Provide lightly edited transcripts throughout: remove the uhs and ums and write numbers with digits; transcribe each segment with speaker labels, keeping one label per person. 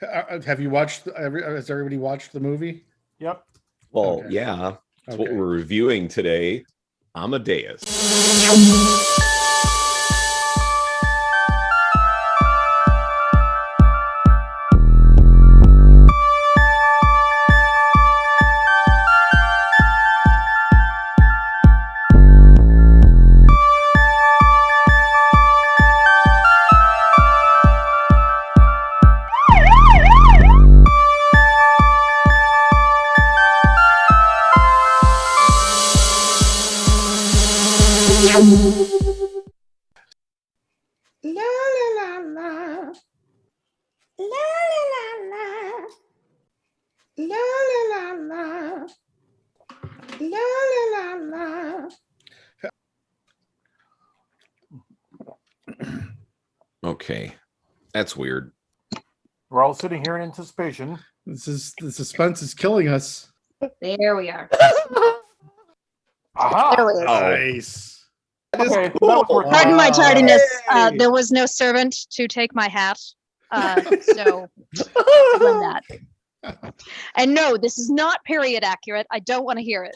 Speaker 1: Have you watched? Has everybody watched the movie?
Speaker 2: Yep.
Speaker 3: Well,
Speaker 1: Okay.
Speaker 3: yeah, that's what
Speaker 1: Okay.
Speaker 3: we're reviewing today. Amadeus.
Speaker 4: La la la la. La la la la. La la la la. La la la la.
Speaker 3: Okay, that's weird.
Speaker 2: We're all sitting here in anticipation.
Speaker 1: The suspense is killing us.
Speaker 4: There we are.
Speaker 2: Aha!
Speaker 4: There we are.
Speaker 1: Nice.
Speaker 3: That is
Speaker 2: Okay,
Speaker 3: cool.
Speaker 2: that was worth it.
Speaker 5: Pardon my tardiness.
Speaker 3: Hey!
Speaker 5: There was no servant to take my hat. So I won that. And no, this is not period accurate. I don't want to hear it.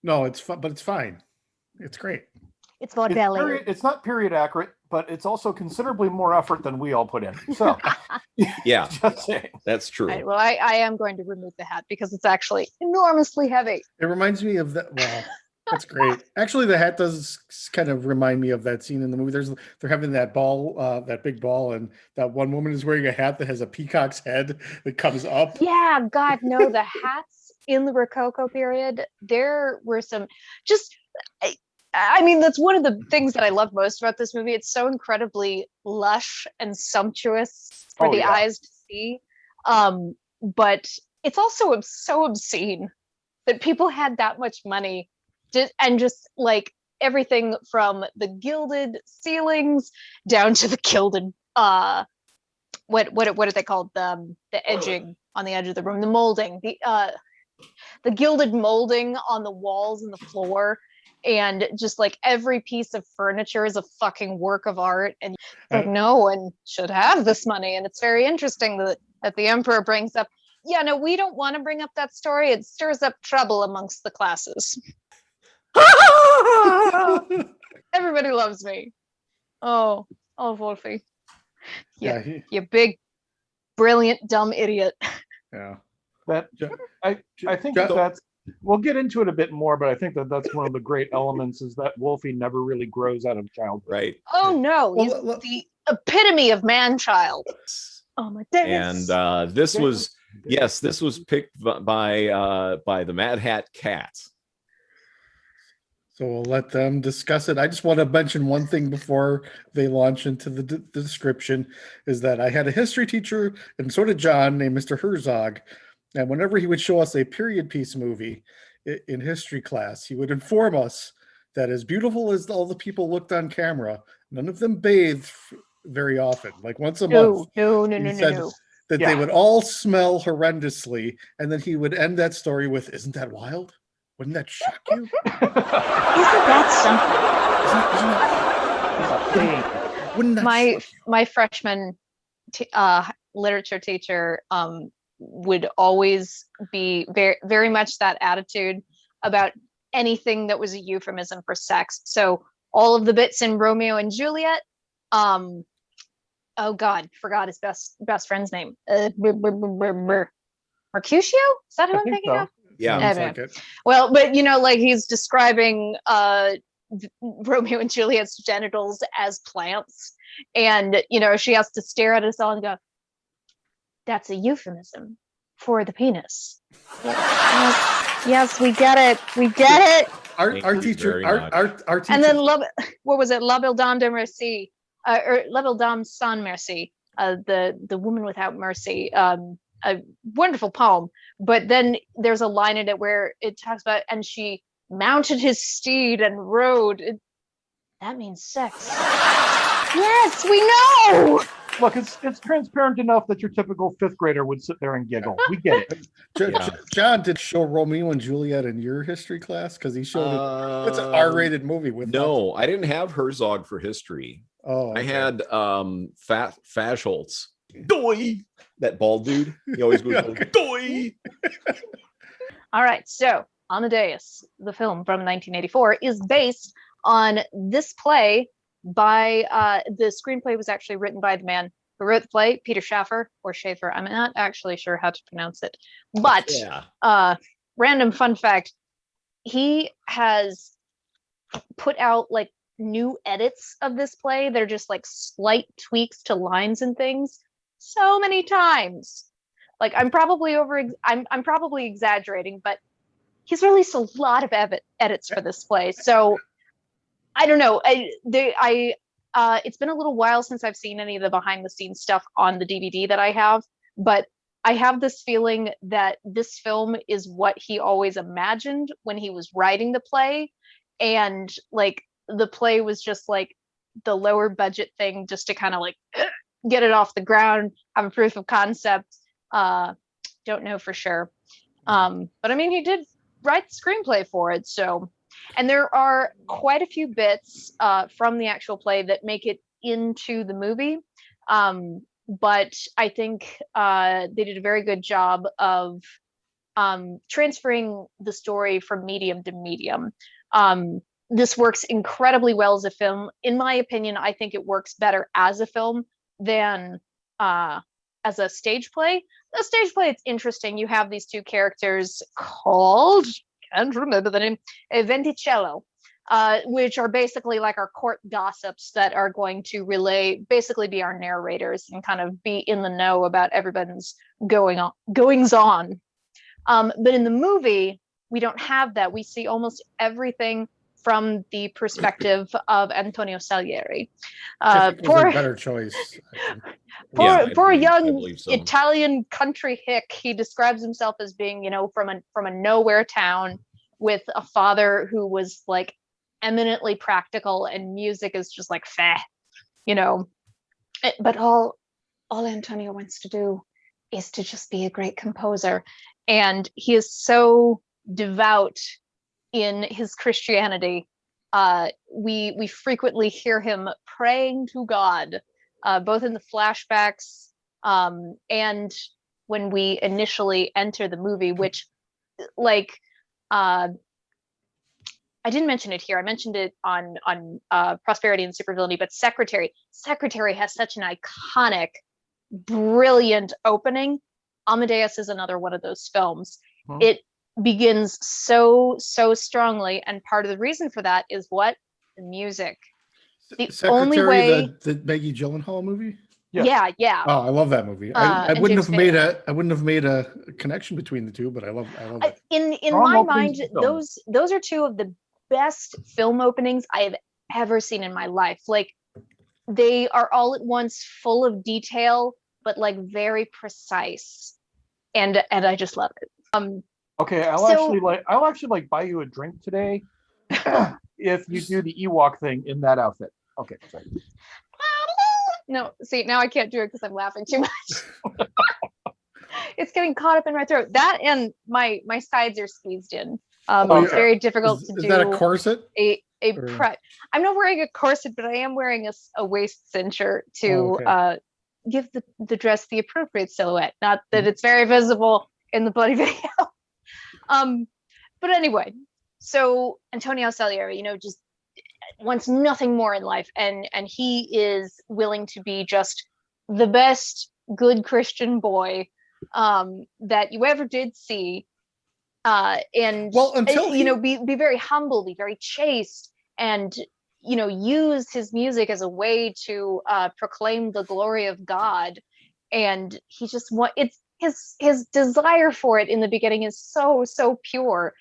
Speaker 1: No, it's fun, but it's fine. It's great.
Speaker 5: It's for
Speaker 2: It's,
Speaker 5: ballet.
Speaker 2: it's not period accurate, but it's also considerably more effort than we all put in. So,
Speaker 3: Yeah,
Speaker 2: just saying.
Speaker 3: that's true.
Speaker 5: Right, well, I am going to remove the hat because it's actually enormously heavy.
Speaker 1: It reminds me of that. Well, that's great. Actually, the hat does kind of remind me of that scene in the movie. They're having that ball, that big ball, and that one woman is wearing a hat that has a peacock's head that comes up.
Speaker 5: Yeah, God, no, the hats in the Rococo period, there were some just. I mean, that's one of the things that I love most about this movie. It's so incredibly lush and sumptuous for the eyes to see. But it's also so obscene that people had that much money and just like everything from the gilded ceilings down to the gilded what are they called? The edging on the edge of the room, the molding, the gilded molding on the walls and the floor. And just like every piece of furniture is a fucking work of art. And like, no one should have this money. And it's very interesting that the emperor brings up, yeah, no, we don't want to bring up that story. It stirs up trouble amongst the classes. Everybody loves me. Oh, Wolfie.
Speaker 1: Yeah,
Speaker 5: You big, brilliant, dumb idiot.
Speaker 1: yeah.
Speaker 2: That I think that's. We'll get into it a bit more, but I think that's one of the great elements is that Wolfie never really grows out of childhood.
Speaker 3: Right.
Speaker 5: Oh no, he's the epitome of man-child. Oh my goodness.
Speaker 3: And this was picked by the Mad Hat Cats.
Speaker 1: So we'll let them discuss it. I just want to mention one thing before they launch into the description, is that I had a history teacher, and so did John, named Mr. Herzog. And whenever he would show us a period piece movie in history class, he would inform us that as beautiful as all the people looked on camera, none of them bathed very often, like once a month.
Speaker 5: No.
Speaker 1: That they would all smell horrendously, and then he would end that story with, "Isn't that wild? Wouldn't that shock you?"
Speaker 5: Isn't that something?
Speaker 1: Wouldn't that shock you?
Speaker 5: My freshman literature teacher would always be very, very much that attitude about anything that was a euphemism for sex. So all of the bits in Romeo and Juliet, oh God, forgot his best friend's name. Mercutio? Is that who I'm thinking of?
Speaker 3: Yeah.
Speaker 1: Sounds like it.
Speaker 5: Well, but like he's describing Romeo and Juliet's genitals as plants, and she has to stare at us all and go, "That's a euphemism for the penis." Yes, we get it. We get it.
Speaker 1: Our teacher, our teacher,
Speaker 5: And then what was it? La Belle Dame de Merci, or La Belle Dame sans Merci, the woman without mercy. A wonderful poem. But then there's a line in it where it talks about, and she mounted his steed and rode. That means sex. Yes, we know.
Speaker 2: Look, it's transparent enough that your typical fifth grader would sit there and giggle. We get it.
Speaker 1: John did show Romeo and Juliet in your history class, because he showed it. It's an R-rated movie with.
Speaker 3: No, I didn't have Herzog for history.
Speaker 1: Oh, okay.
Speaker 3: I had Holtz. Doy. That bald dude. He always goes,
Speaker 1: Okay.
Speaker 3: doy.
Speaker 5: All right, so Amadeus, the film from 1984, is based on this play by the screenplay was actually written by the man who wrote the play, Peter Schaffer or Schaefer. I'm not actually sure how to pronounce it, but
Speaker 3: Yeah.
Speaker 5: random fun fact: he has put out like new edits of this play that are just like slight tweaks to lines and things so many times. Like I'm probably I'm probably exaggerating, but he's released a lot of edits for this play. So I don't know. It's been a little while since I've seen any of the behind the scenes stuff on the DVD that I have, but I have this feeling that this film is what he always imagined when he was writing the play. And like the play was just like the lower budget thing just to kind of like get it off the ground, have a proof of concept. Don't know for sure. But I mean, he did write the screenplay for it. So, and there are quite a few bits from the actual play that make it into the movie. But I think they did a very good job of transferring the story from medium to medium. This works incredibly well as a film. In my opinion, I think it works better as a film than as a stage play. The stage play, it's interesting. You have these two characters called, can't remember the name, Venticello, which are basically like our court gossips that are going to basically be our narrators and kind of be in the know about everybody's goings on. But in the movie, we don't have that. We see almost everything from the perspective of Antonio Salieri.
Speaker 1: For a better choice.
Speaker 5: For a young
Speaker 3: believe so.
Speaker 5: Italian country hick, he describes himself as being, from a nowhere town with a father who was like eminently practical, and music is just like feh, But all Antonio wants to do is to just be a great composer, and he is so devout in his Christianity. We frequently hear him praying to God, both in the flashbacks and when we initially enter the movie, which I didn't mention it here. I mentioned it on Prosperity and Supervillainy, but Secretary has such an iconic, brilliant opening. Amadeus is another one of those films. It begins so strongly, and part of the reason for that is what? The music. The only way
Speaker 1: the Maggie Gyllenhaal movie.
Speaker 5: Yeah.
Speaker 1: Oh, I love that movie. I wouldn't have made a connection between the two, but I love it.
Speaker 5: In
Speaker 2: Strong
Speaker 5: my
Speaker 2: openings
Speaker 5: mind,
Speaker 2: to films.
Speaker 5: those are two of the best film openings I have ever seen in my life. Like, they are all at once full of detail, but like very precise, and I just love it.
Speaker 2: Okay, I'll actually buy you a drink today if you do the Ewok thing in that outfit. Okay, sorry.
Speaker 5: No, see, now I can't do it because I'm laughing too much. It's getting caught up in my throat. That and my sides are squeezed in. It's very difficult to do.
Speaker 1: Is that a corset?
Speaker 5: I'm not wearing a corset, but I am wearing a waist cincher to give the dress the appropriate silhouette. Not that it's very visible in the bloody video. But anyway, so Antonio Salieri, just wants nothing more in life, and he is willing to be just the best good Christian boy that you ever did see, and be very humble, be very chaste, and use his music as a way to proclaim the glory of God. And he just his desire for it in the beginning is so pure,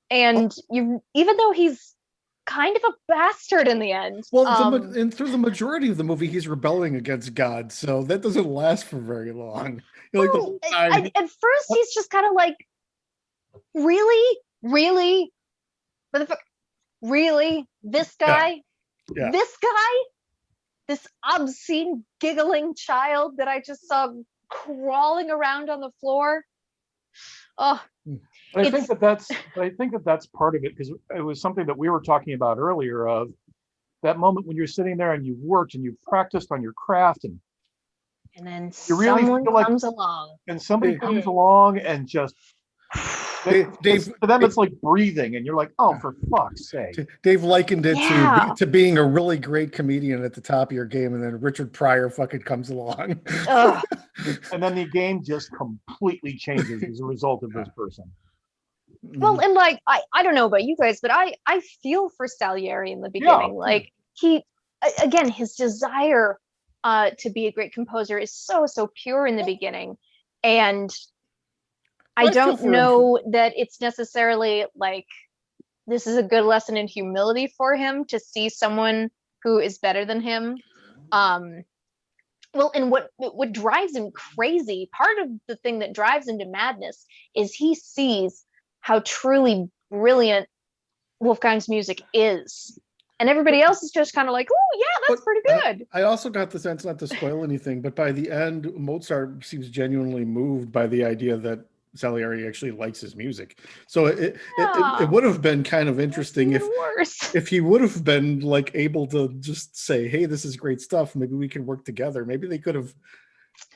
Speaker 5: and even though he's kind of a bastard in the end.
Speaker 1: And through the majority of the movie, he's rebelling against God, so that doesn't last for very long.
Speaker 5: At first, he's just kind of like, really, really, this guy, this obscene, giggling child that I just saw crawling around on the floor. Oh.
Speaker 2: I think that's part of it, because it was something that we were talking about earlier, of that moment when you're sitting there and you've worked and you've practiced on your craft and
Speaker 5: And then
Speaker 2: You really
Speaker 5: someone
Speaker 2: feel like-
Speaker 5: comes along.
Speaker 2: And somebody
Speaker 1: Dave-
Speaker 2: comes along and just
Speaker 1: Dave,
Speaker 2: for them it's like breathing, and you're like, oh, for fuck's sake.
Speaker 1: Dave likened it
Speaker 5: Yeah.
Speaker 1: to being a really great comedian at the top of your game, and then Richard Pryor fucking comes along.
Speaker 5: Ugh.
Speaker 2: And then the game just completely changes as a result of this person.
Speaker 5: Well, and like I don't know about you guys, but I feel for Salieri in the
Speaker 2: Yeah.
Speaker 5: beginning. Like again, his desire to be a great composer is so pure in the beginning, and I
Speaker 1: I feel
Speaker 5: don't
Speaker 1: for him
Speaker 5: know that it's necessarily like this is a good lesson in humility for him to see someone who is better than him. Well, and what drives him crazy, part of the thing that drives him to madness is he sees how truly brilliant Wolfgang's music is. And everybody else is just kind of like, oh, yeah, that's
Speaker 1: But
Speaker 5: pretty good.
Speaker 1: I also got the sense, not to spoil anything, but by the end, Mozart seems genuinely moved by the idea that Salieri actually likes his music. So it would have been kind of interesting if
Speaker 5: Even worse.
Speaker 1: if he would have been like able to just say, hey, this is great stuff, maybe we can work together. Maybe they could have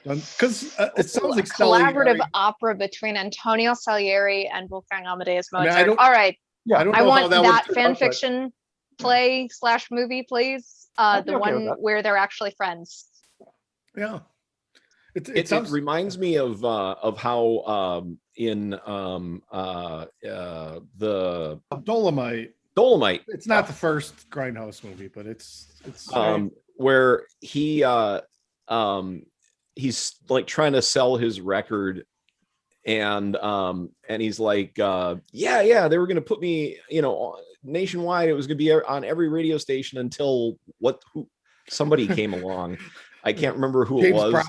Speaker 1: done, because it sounds like
Speaker 5: Collaborative
Speaker 1: Salieri,
Speaker 5: opera between Antonio Salieri and Wolfgang Amadeus
Speaker 1: I mean,
Speaker 5: Mozart.
Speaker 1: I don't-
Speaker 5: All right,
Speaker 2: Yeah.
Speaker 1: I don't
Speaker 5: I
Speaker 1: know how
Speaker 5: want
Speaker 1: that
Speaker 5: that
Speaker 1: would turn
Speaker 5: fan
Speaker 1: out, but-
Speaker 5: fiction play / movie, please.
Speaker 2: I'd be
Speaker 5: The
Speaker 2: okay with
Speaker 5: one
Speaker 2: that.
Speaker 5: where they're actually friends.
Speaker 1: Yeah. It
Speaker 3: It
Speaker 1: sounds
Speaker 3: reminds me of how in the
Speaker 1: Dolomite.
Speaker 3: Dolomite,
Speaker 1: It's not the first Grindhouse movie, but it's
Speaker 3: where he's like trying to sell his record, and he's like, yeah, they were gonna put me, nationwide. It was gonna be on every radio station until somebody came along. I can't remember who it was.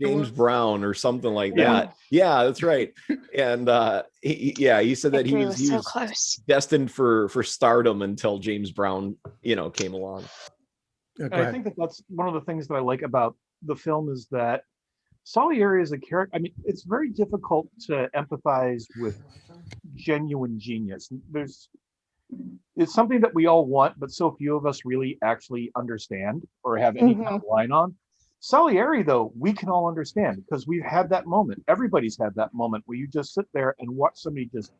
Speaker 3: James Brown or something like
Speaker 2: Yeah.
Speaker 3: that. Yeah, that's right. And he said that he
Speaker 5: Victory
Speaker 3: was
Speaker 5: so close.
Speaker 3: destined for stardom until James Brown, came along.
Speaker 1: Yeah, go
Speaker 2: And I
Speaker 1: ahead.
Speaker 2: think that that's one of the things that I like about the film is that Salieri is a character. I mean, it's very difficult to empathize with genuine genius. It's something that we all want, but so few of us really actually understand or have any kind of line on. Salieri, though, we can all understand because we've had that moment. Everybody's had that moment where you just sit there and watch somebody just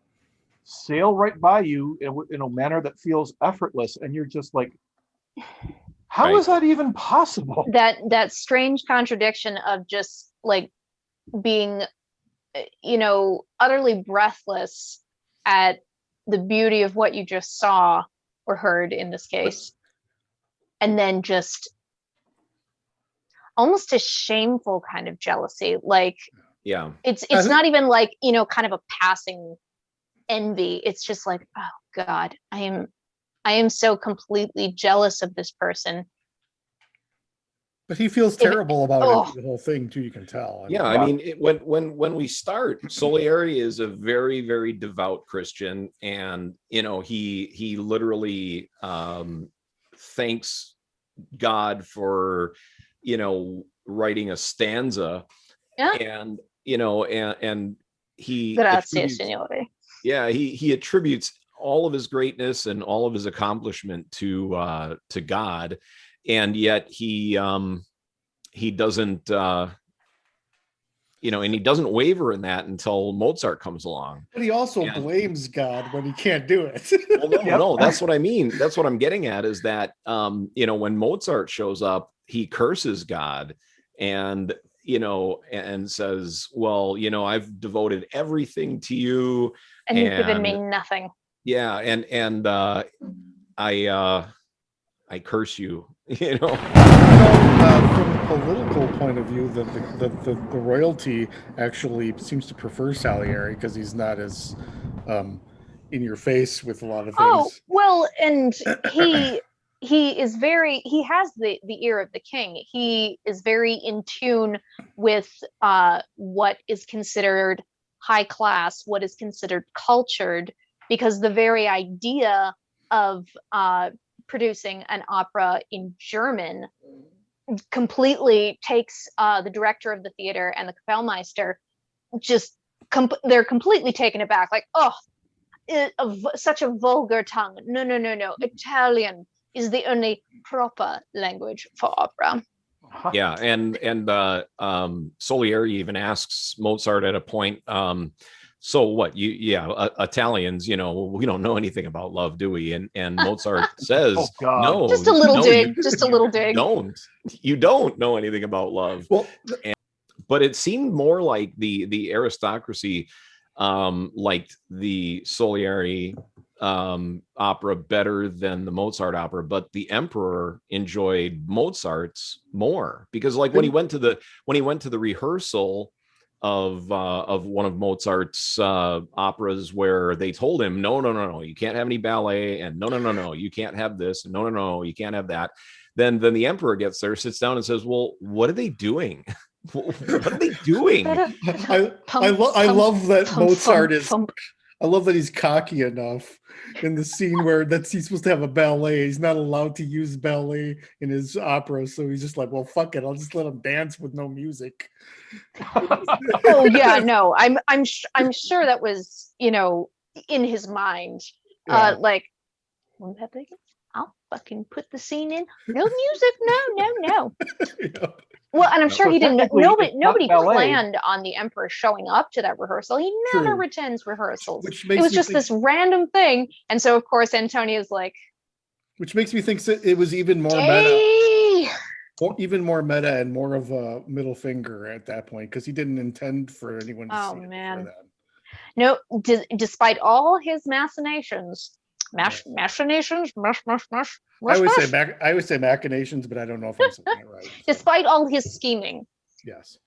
Speaker 2: sail right by you in a manner that feels effortless, and you're just like, how is that even possible?
Speaker 5: That strange contradiction of just like being, utterly breathless at the beauty of what you just saw or heard in this case, and then just almost a shameful kind of jealousy. Like
Speaker 3: Yeah.
Speaker 5: it's
Speaker 1: I think-
Speaker 5: not even like, kind of a passing envy. It's just like, oh God, I am so completely jealous of this person.
Speaker 1: But he feels terrible about
Speaker 5: Oh.
Speaker 1: it, the whole thing too, you can tell.
Speaker 3: Yeah, I mean, when we start, Salieri is a very, very devout Christian, and he literally thanks God for writing a stanza,
Speaker 5: Yeah.
Speaker 3: and and he
Speaker 5: Grazie,
Speaker 3: attributes,
Speaker 5: signore.
Speaker 3: he attributes all of his greatness and all of his accomplishment to God, and yet he doesn't and he doesn't waver in that until Mozart comes along.
Speaker 1: But he also
Speaker 3: Yeah.
Speaker 1: blames God when he can't do it.
Speaker 3: Well, no, that's what I mean. That's what I'm getting at is that when Mozart shows up, he curses God and and says, well, I've devoted everything to you,
Speaker 5: And you've given me
Speaker 3: And-
Speaker 5: nothing.
Speaker 3: yeah, and I curse you.
Speaker 1: From a political point of view, the royalty actually seems to prefer Salieri because he's not as in your face with a lot of things.
Speaker 5: Oh, well, and he is very, he has the ear of the king. He is very in tune with what is considered high class, what is considered cultured, because the very idea of producing an opera in German completely takes the director of the theater and the Kapellmeister, just they're completely taken aback, like, oh, such a vulgar tongue. No. Italian is the only proper language for opera.
Speaker 3: Yeah, and Salieri even asks Mozart at a point, so what, Italians, we don't know anything about love, do we? And Mozart says,
Speaker 2: Oh God.
Speaker 3: no,
Speaker 5: Just a little
Speaker 3: no,
Speaker 5: dig, just a little dig.
Speaker 3: you don't know anything about love.
Speaker 1: Well,
Speaker 3: But it seemed more like the aristocracy liked the Salieri opera better than the Mozart opera, but the emperor enjoyed Mozart's more, because like when he went to the rehearsal of one of Mozart's operas, where they told him, no, you can't have any ballet, and no, you can't have this, and no, you can't have that. Then the emperor gets there, sits down, and says, well, what are they doing? What are they doing?
Speaker 1: I love that Mozart is. I love that he's cocky enough in the scene where he's supposed to have a ballet. He's not allowed to use ballet in his opera, so he's just like, well, fuck it, I'll just let him dance with no music.
Speaker 5: Oh yeah, no, I'm sure that was in his mind.
Speaker 1: Yeah.
Speaker 5: Like, when that begins, I'll fucking put the scene in. No music, no.
Speaker 1: Yeah.
Speaker 5: Well, and I'm sure
Speaker 2: So
Speaker 5: he didn't.
Speaker 2: technically,
Speaker 5: Nobody
Speaker 2: it's not ballet.
Speaker 5: planned on the emperor showing up to that rehearsal. He never
Speaker 1: True.
Speaker 5: attends rehearsals.
Speaker 1: Which
Speaker 5: It
Speaker 1: makes
Speaker 5: was
Speaker 1: me
Speaker 5: just
Speaker 1: think,
Speaker 5: this random thing, and so of course Antonia's like,
Speaker 1: which makes me think that it was even more meta,
Speaker 5: "Hey,
Speaker 1: or even more meta and more of a middle finger at that point, because he didn't intend for anyone to
Speaker 5: Oh,
Speaker 1: see it
Speaker 5: man.
Speaker 1: before that.
Speaker 5: no." Despite all his machinations, machinations.
Speaker 1: I would say machinations, but I don't know if I'm saying it right. So,
Speaker 5: Despite all his scheming,
Speaker 1: yes.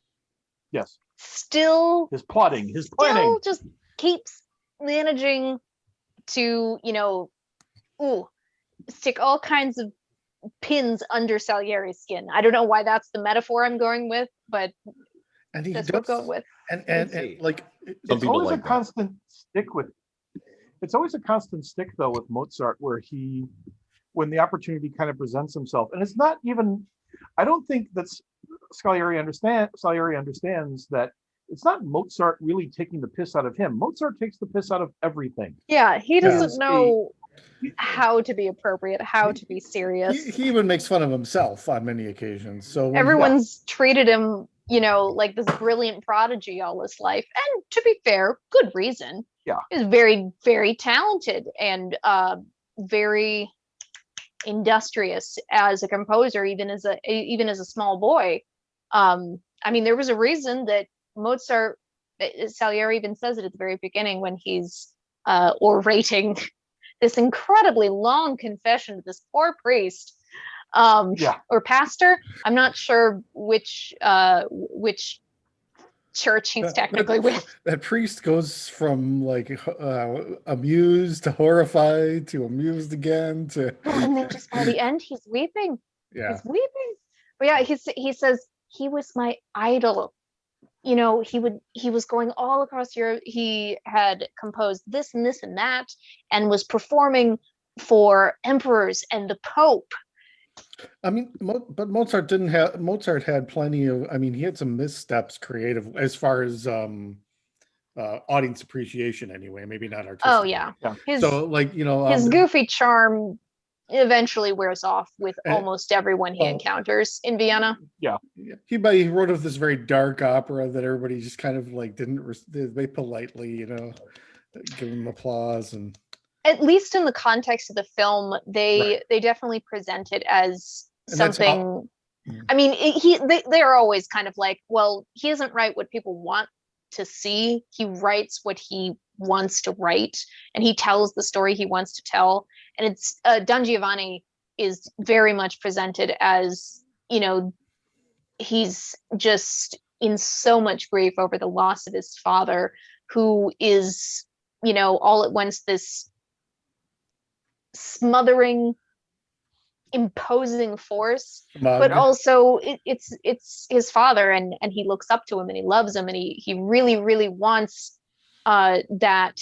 Speaker 2: Yes.
Speaker 5: still
Speaker 2: His plotting, his planning.
Speaker 5: still just keeps managing to, stick all kinds of pins under Salieri's skin. I don't know why that's the metaphor I'm going with, but
Speaker 1: And he
Speaker 5: that's what I'm
Speaker 1: does,
Speaker 5: going with.
Speaker 1: and like
Speaker 3: Some
Speaker 2: It's
Speaker 3: people
Speaker 2: always
Speaker 3: like
Speaker 2: a
Speaker 3: that.
Speaker 2: constant stick with. It's always a constant stick though with Mozart, where when the opportunity kind of presents himself, and it's not even. I don't think that's Salieri understands that it's not Mozart really taking the piss out of him. Mozart takes the piss out of everything.
Speaker 5: Yeah, he doesn't
Speaker 2: He's
Speaker 5: know how to be appropriate, how to be serious.
Speaker 1: he even makes fun of himself on many occasions. So when
Speaker 5: Everyone's treated him, like this brilliant prodigy all his life. And to be fair, good reason.
Speaker 2: Yeah.
Speaker 5: He's very, very talented and very industrious as a composer, even as a small boy. There was a reason that Mozart, Salieri even says it at the very beginning when he's orating this incredibly long confession to this poor priest or pastor. I'm not sure which church he's technically with.
Speaker 1: that priest goes from like amused to horrified to amused again to
Speaker 5: And then just by the end, he's weeping.
Speaker 1: yeah.
Speaker 5: He's weeping. But yeah, he says he was my idol. He was going all across Europe. He had composed this and this and that, and was performing for emperors and the Pope.
Speaker 1: But Mozart had plenty of. He had some missteps creative as far as audience appreciation. Anyway, maybe not artistic.
Speaker 5: Oh yeah. His goofy charm eventually wears off with almost everyone he encounters in Vienna.
Speaker 2: Yeah.
Speaker 1: He wrote of this very dark opera that everybody just kind of like they politely, give him applause, and
Speaker 5: at least in the context of the film, they definitely present it as something. They are always kind of like, well, he doesn't write what people want to see. He writes what he wants to write, and he tells the story he wants to tell. And it's Don Giovanni is very much presented as, he's just in so much grief over the loss of his father, who is, all at once this smothering, imposing force, but also it's his father, and he looks up to him and he loves him, and he really, really wants that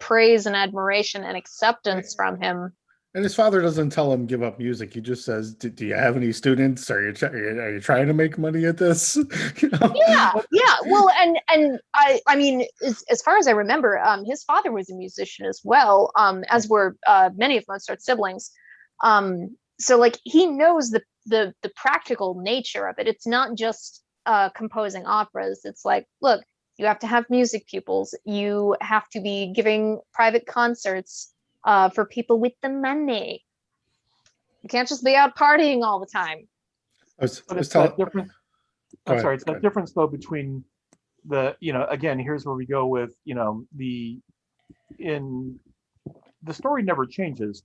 Speaker 5: praise and admiration and acceptance from him.
Speaker 1: And his father doesn't tell him give up music. He just says, "Do you have any students? Are you trying to make money at this?"
Speaker 5: Yeah. Well, and as far as I remember, his father was a musician as well, as were many of Mozart's siblings. So like he knows the practical nature of it. It's not just composing operas. It's like, look, you have to have music pupils. You have to be giving private concerts for people with the money. You can't just be out partying all the time.
Speaker 2: But it's that difference. I'm sorry, it's that difference though between the, again, here's where we go with, the story never changes.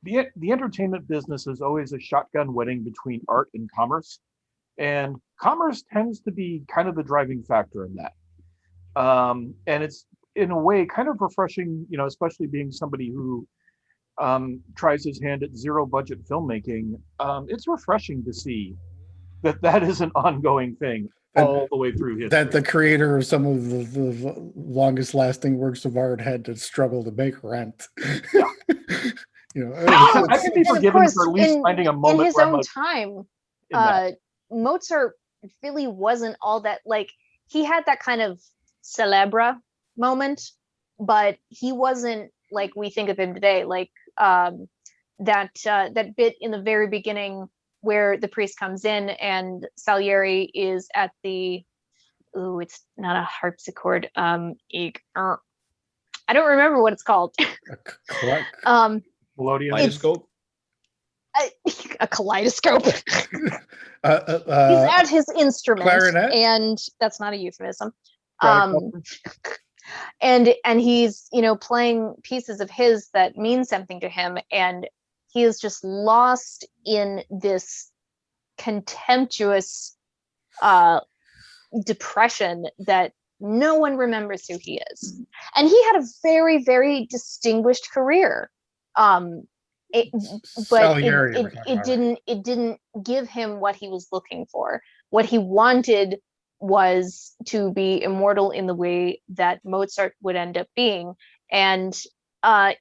Speaker 2: The entertainment business is always a shotgun wedding between art and commerce. And commerce tends to be kind of the driving factor in that. And it's in a way kind of refreshing, especially being somebody who tries his hand at zero budget filmmaking. It's refreshing to see that is an ongoing thing all the way through history.
Speaker 1: That the creator of some of the longest lasting works of art had to struggle to make rent.
Speaker 2: Yeah. I can be forgiven for at least finding a moment
Speaker 5: in his
Speaker 2: where I'm
Speaker 5: own
Speaker 2: like,
Speaker 5: time. Mozart really wasn't all that, like, he had that kind of celebra moment, but he wasn't like we think of him today, like that bit in the very beginning where the priest comes in and Salieri is at the, it's not a harpsichord, I don't remember what it's called.
Speaker 3: Kaleidoscope.
Speaker 5: A kaleidoscope. He's
Speaker 1: He's
Speaker 5: at his instrument,
Speaker 1: clarinet?
Speaker 5: and that's not a euphemism. And he's playing pieces of his that mean something to him, and he is just lost in this contemptuous depression that no one remembers who he is. And he had a very, very distinguished career. It didn't give him what he was looking for. What he wanted was to be immortal in the way that Mozart would end up being. And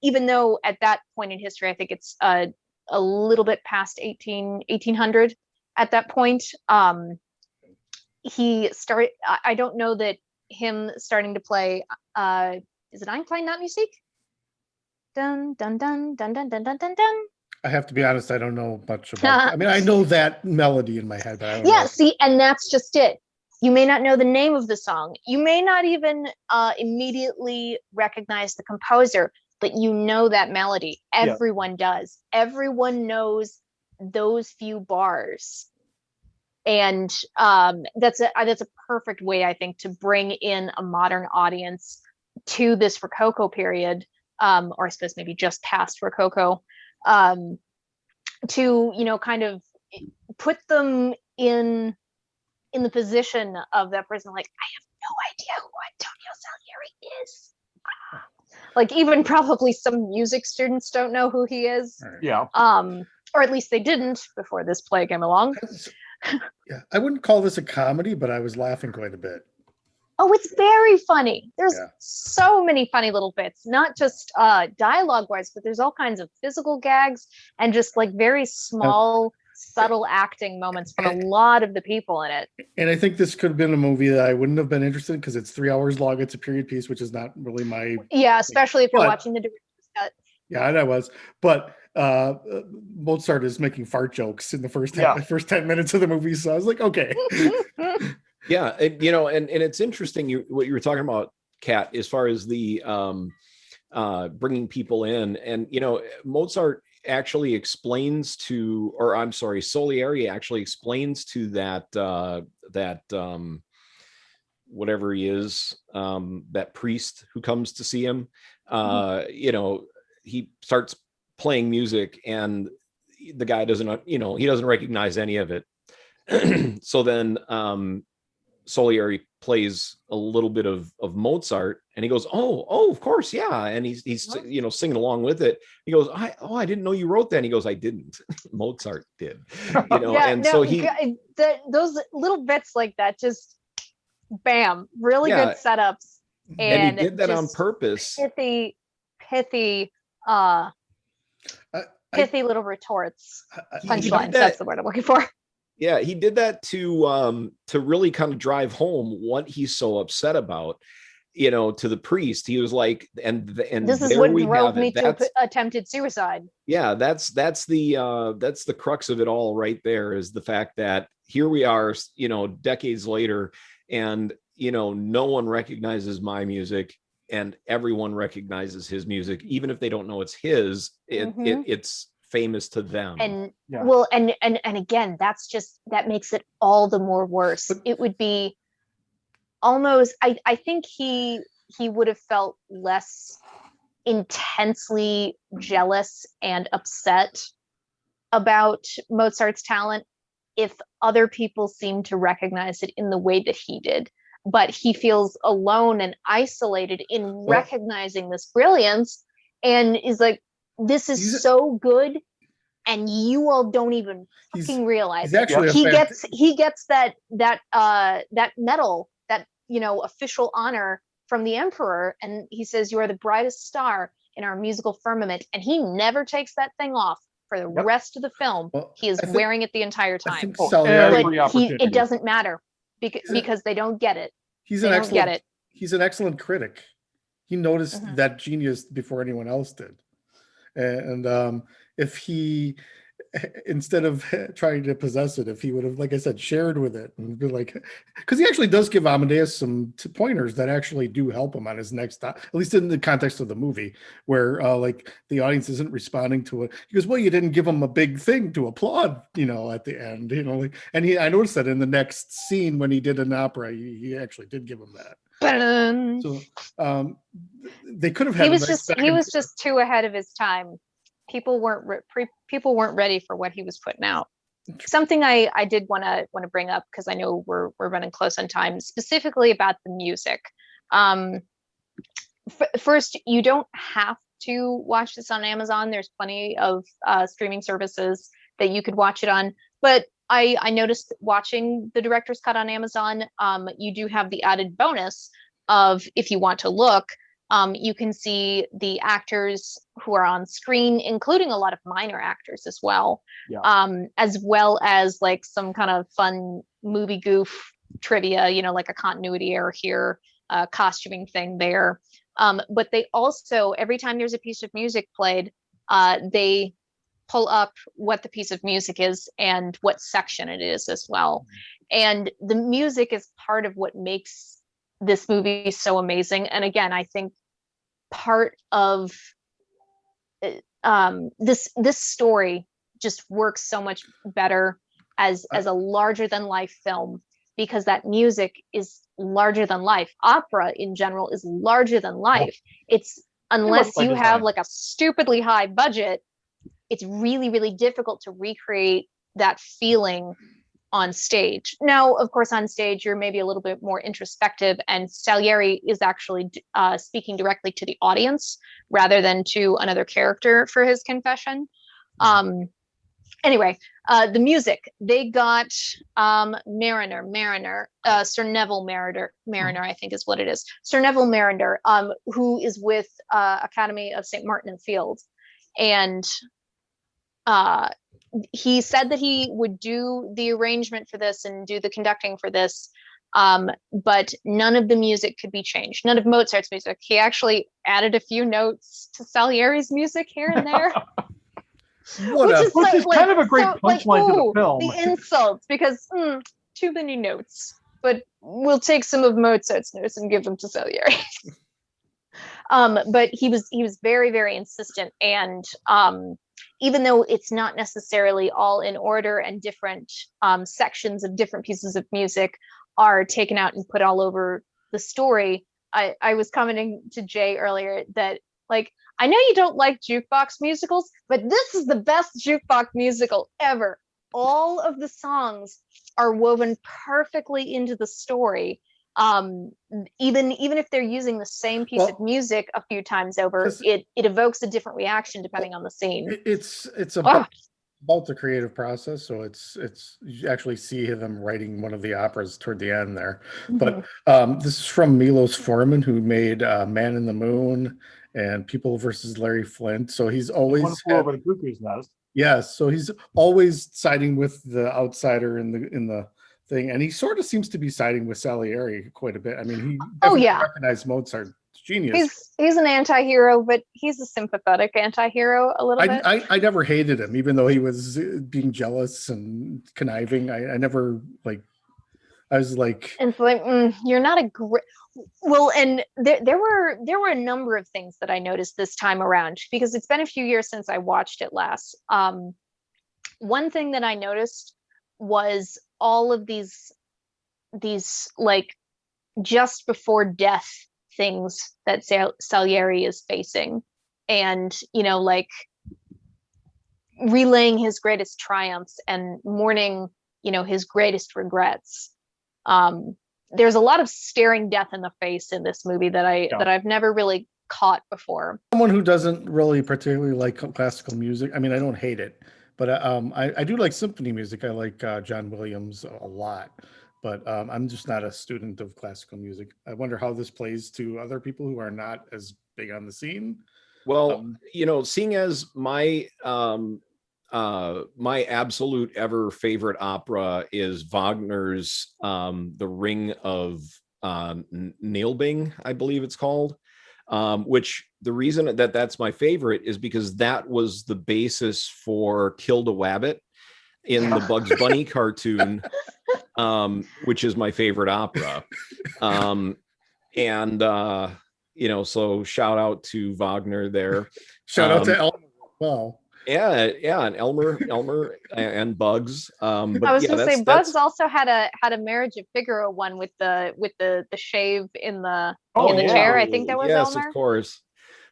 Speaker 5: even though at that point in history, I think it's a little bit past 1800 at that point, he started, I don't know that him starting to play, is it Ein klein Nachtmusik? Dun, dun, dun, dun, dun, dun, dun, dun, dun.
Speaker 1: I have to be honest, I don't know much about it. I mean, I know that melody in my head, but I don't know.
Speaker 5: See, and that's just it. You may not know the name of the song. You may not even immediately recognize the composer, but you know that melody. Everyone does. Everyone knows those few bars. And that's a perfect way, I think, to bring in a modern audience to this Rococo period, or I suppose maybe just past Rococo, to kind of put them in the position of that person, like, I have no idea who Antonio Salieri is. Like, even probably some music students don't know who he is.
Speaker 2: Yeah.
Speaker 5: Or at least they didn't before this play came along.
Speaker 1: Yeah, I wouldn't call this a comedy, but I was laughing quite a bit.
Speaker 5: Oh, it's very funny. There's so many funny little bits, not just dialogue wise, but there's all kinds of physical gags and just like very small, subtle acting moments from a lot of the people in it.
Speaker 1: And I think this could have been a movie that I wouldn't have been interested in because it's 3 hours long. It's a period piece, which is not really my.
Speaker 5: Yeah, especially if you're watching the director's cut.
Speaker 1: Yeah, and I was, but Mozart is making fart jokes in the first 10 minutes of the movie, so I was like, okay.
Speaker 3: Yeah, and it's interesting what you were talking about, Kat, as far as the bringing people in, and Mozart actually explains to, or I'm sorry, Salieri actually explains to that whatever he is, that priest who comes to see him, he starts playing music and the guy doesn't, he doesn't recognize any of it. So then Salieri plays a little bit of Mozart and he goes, oh, of course. Yeah. And he's singing along with it. He goes, I didn't know you wrote that. And he goes, I didn't. Mozart did, so
Speaker 5: those little bits like that, just bam, really good setups.
Speaker 3: And he did that on purpose.
Speaker 5: Pithy little retorts. Punchlines. That's the word I'm looking for.
Speaker 3: Yeah, he did that to really kind of drive home what he's so upset about. you know, to the priest. He was like, and
Speaker 5: This is
Speaker 3: there
Speaker 5: what
Speaker 3: we
Speaker 5: drove
Speaker 3: have
Speaker 5: me
Speaker 3: it.
Speaker 5: to
Speaker 3: That's,
Speaker 5: attempted suicide.
Speaker 3: yeah, that's the crux of it all right there, is the fact that here we are, you know, decades later, and you know, no one recognizes my music and everyone recognizes his music, even if they don't know it's his. It's famous to them.
Speaker 5: And
Speaker 2: Yeah.
Speaker 5: well, and again, that makes it all the more worse. It would be almost, I think he would have felt less intensely jealous and upset about Mozart's talent if other people seemed to recognize it in the way that he did. But he feels alone and isolated in recognizing this brilliance, and is like, this is so good, and you all don't even fucking realize it. He gets that medal, that, you know, official honor from the emperor, and he says, you are the brightest star in our musical firmament, and he never takes that thing off for the rest of the film. He is wearing it the entire time. But it doesn't matter because they don't get it.
Speaker 1: He's an excellent critic. He noticed that genius before anyone else did. And if he, instead of trying to possess it, if he would have, like I said, shared with it and be like, because he actually does give Amadeus some pointers that actually do help him on his next, at least in the context of the movie, where like the audience isn't responding to it. He goes, well, you didn't give him a big thing to applaud, you know, at the end, you know, like, and I noticed that in the next scene when he did an opera, he actually did give him that. So they could have had.
Speaker 5: He was just too ahead of his time. People weren't ready for what he was putting out. Something I did want to bring up, because I know we're running close on time, specifically about the music. First, you don't have to watch this on Amazon. There's plenty of streaming services that you could watch it on. But I noticed watching the director's cut on Amazon, you do have the added bonus of, if you want to look, you can see the actors who are on screen, including a lot of minor actors as well, as well as like some kind of fun movie goof trivia, you know, like a continuity error here, costuming thing there. But they also, every time there's a piece of music played, they pull up what the piece of music is and what section it is as well. And the music is part of what makes this movie so amazing. And again, I think part of this story just works so much better as a larger than life film, because that music is larger than life. Opera in general is larger than life. It's, unless you have like a stupidly high budget, it's really, really difficult to recreate that feeling on stage. Now, of course, on stage, you're maybe a little bit more introspective, and Salieri is actually speaking directly to the audience rather than to another character for his confession. Anyway, the music, they got Mariner, Sir Neville Mariner, I think is what it is. Sir Neville Mariner, who is with Academy of St. Martin in Fields. And he said that he would do the arrangement for this and do the conducting for this, but none of the music could be changed. None of Mozart's music. He actually added a few notes to Salieri's music here and there.
Speaker 2: Which is kind of a great punchline to the film.
Speaker 5: The insults, because too many notes. But we'll take some of Mozart's notes and give them to Salieri. But he was very, very insistent, and even though it's not necessarily all in order, and different sections of different pieces of music are taken out and put all over the story, I was commenting to Jay earlier that, like, I know you don't like jukebox musicals, but this is the best jukebox musical ever. All of the songs are woven perfectly into the story. Even if they're using the same piece of music a few times over, it evokes a different reaction depending on the scene.
Speaker 1: It's about the creative process. So it's you actually see them writing one of the operas toward the end there. But this is from Milos Forman, who made Man in the Moon and People versus Larry Flint. So he's always
Speaker 2: over the Cuckoo's Nest.
Speaker 1: Yes, so he's always siding with the outsider in the thing, and he sort of seems to be siding with Salieri quite a bit. I mean, he
Speaker 5: Oh,
Speaker 1: definitely
Speaker 5: yeah.
Speaker 1: recognized Mozart's genius.
Speaker 5: He's an anti-hero, but he's a sympathetic anti-hero a little bit.
Speaker 1: I never hated him, even though he was being jealous and conniving. I never like. I was like,
Speaker 5: And it's like, you're not a great. Well, and there were a number of things that I noticed this time around, because it's been a few years since I watched it last. One thing that I noticed was all of these like just before death things that Salieri is facing, and like relaying his greatest triumphs and mourning his greatest regrets. There's a lot of staring death in the face in this movie that I've never really caught before.
Speaker 1: someone who doesn't really particularly like classical music. I mean, I don't hate it, but I do like symphony music. I like John Williams a lot, but I'm just not a student of classical music. I wonder how this plays to other people who are not as big on the scene.
Speaker 3: Well, seeing as my my absolute ever favorite opera is Wagner's The Ring of Nibelung, I believe it's called, which the reason that that's my favorite is because that was the basis for Kill the Wabbit in the Bugs Bunny cartoon, which is my favorite opera. So shout out to Wagner there.
Speaker 1: Shout out to Elmer as well.
Speaker 3: Yeah, and Elmer and Bugs. But
Speaker 5: I was
Speaker 3: yeah,
Speaker 5: gonna say
Speaker 3: that's
Speaker 5: Bugs also had a Marriage of Figaro one with the shave in the chair. I think that was
Speaker 3: yes,
Speaker 5: Elmer.
Speaker 3: of course.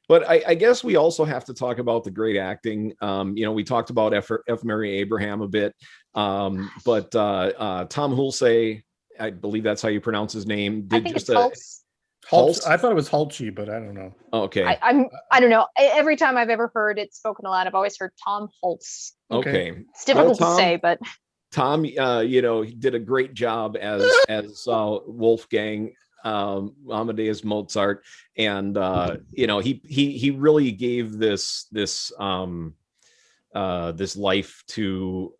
Speaker 3: But I guess we also have to talk about the great acting. We talked about F. Mary Abraham a bit, but Tom Hulse, I believe that's how you pronounce his name,
Speaker 5: I
Speaker 3: did
Speaker 5: think
Speaker 3: just
Speaker 5: it's Holtz.
Speaker 1: Holtz. I thought it was Holtzy, but I don't know.
Speaker 3: Okay.
Speaker 5: I don't know. Every time I've ever heard it spoken aloud, I've always heard Tom Holtz.
Speaker 3: Okay.
Speaker 5: It's difficult
Speaker 3: Tom,
Speaker 5: to say, but
Speaker 3: Tom, he did a great job as Wolfgang Amadeus Mozart, and he really gave this life to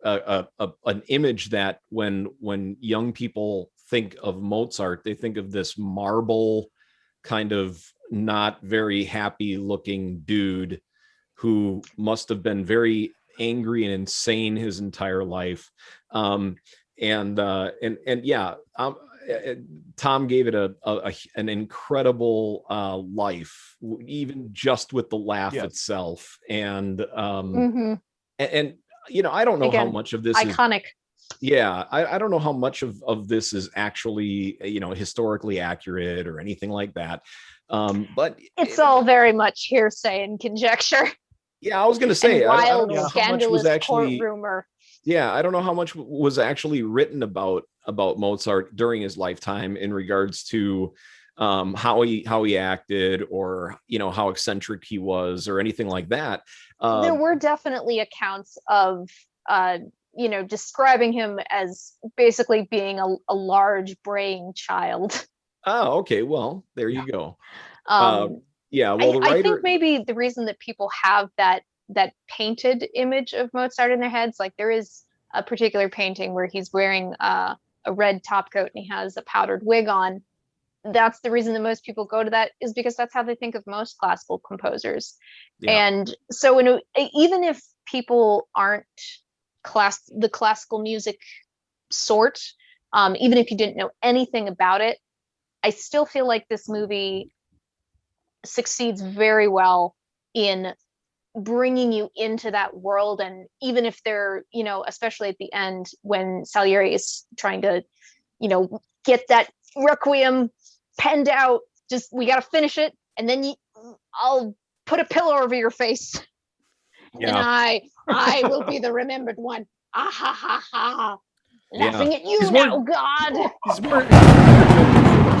Speaker 3: an image that when young people think of Mozart, they think of this marble kind of not very happy looking dude who must have been very angry and insane his entire life. Tom gave it an incredible life, even just with the laugh itself. And I don't know how much of this
Speaker 5: iconic.
Speaker 3: I don't know how much of this is actually historically accurate or anything like that. But
Speaker 5: it's all very much hearsay and conjecture.
Speaker 3: Yeah, I was going to say,
Speaker 5: wild,
Speaker 3: I don't know how much was actually
Speaker 5: court rumor.
Speaker 3: Yeah, I don't know how much was actually written about Mozart during his lifetime in regards to how he acted, or how eccentric he was, or anything like that.
Speaker 5: There were definitely accounts of describing him as basically being a large braying child.
Speaker 3: Oh, okay. Well, there you go.
Speaker 5: Well,
Speaker 3: the writer,
Speaker 5: I think maybe the reason that people have that painted image of Mozart in their heads, like there is a particular painting where he's wearing a red top coat and he has a powdered wig on. That's the reason that most people go to that, is because that's how they think of most classical composers. Yeah. And so even if people aren't the classical music sort, even if you didn't know anything about it, I still feel like this movie succeeds very well in bringing you into that world. And even if they're, especially at the end when Salieri is trying to, get that requiem penned out, just, we got to finish it. And then I'll put a pillow over your face. Yeah. And I will be the remembered one. Ah ha ha ha. Laughing at you now, God.
Speaker 1: He's more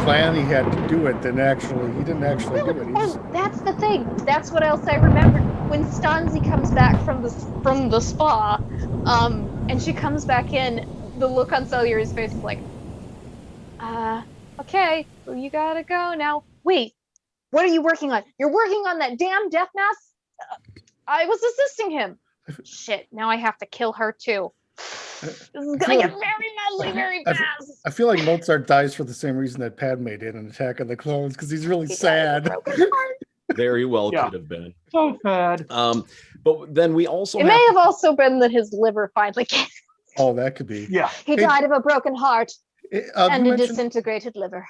Speaker 1: plan he had to do it than actually he didn't actually do it.
Speaker 5: That's the thing. That's what else I remembered. When Stanzi comes back from the spa, and she comes back in, the look on Salieri's face is like, okay, well, you gotta go now. Wait, what are you working on? You're working on that damn death mask? I was assisting him. Shit, now I have to kill her too. This is
Speaker 1: I
Speaker 5: gonna
Speaker 1: feel
Speaker 5: get
Speaker 1: like-
Speaker 5: very messy very
Speaker 1: I
Speaker 5: fast.
Speaker 1: I feel like Mozart dies for the same reason that Padme did in Attack of the Clones, because he's really
Speaker 5: He died of a
Speaker 1: sad.
Speaker 5: broken heart.
Speaker 3: Very well
Speaker 2: Yeah.
Speaker 3: could have been.
Speaker 2: So sad.
Speaker 3: But then we also
Speaker 5: It
Speaker 3: have
Speaker 5: may
Speaker 3: to
Speaker 5: have also been that his liver finally came.
Speaker 1: Oh, that could be.
Speaker 2: Yeah.
Speaker 5: He
Speaker 1: Hey,
Speaker 5: died of a broken heart
Speaker 1: You
Speaker 5: and a
Speaker 1: mentioned
Speaker 5: disintegrated liver.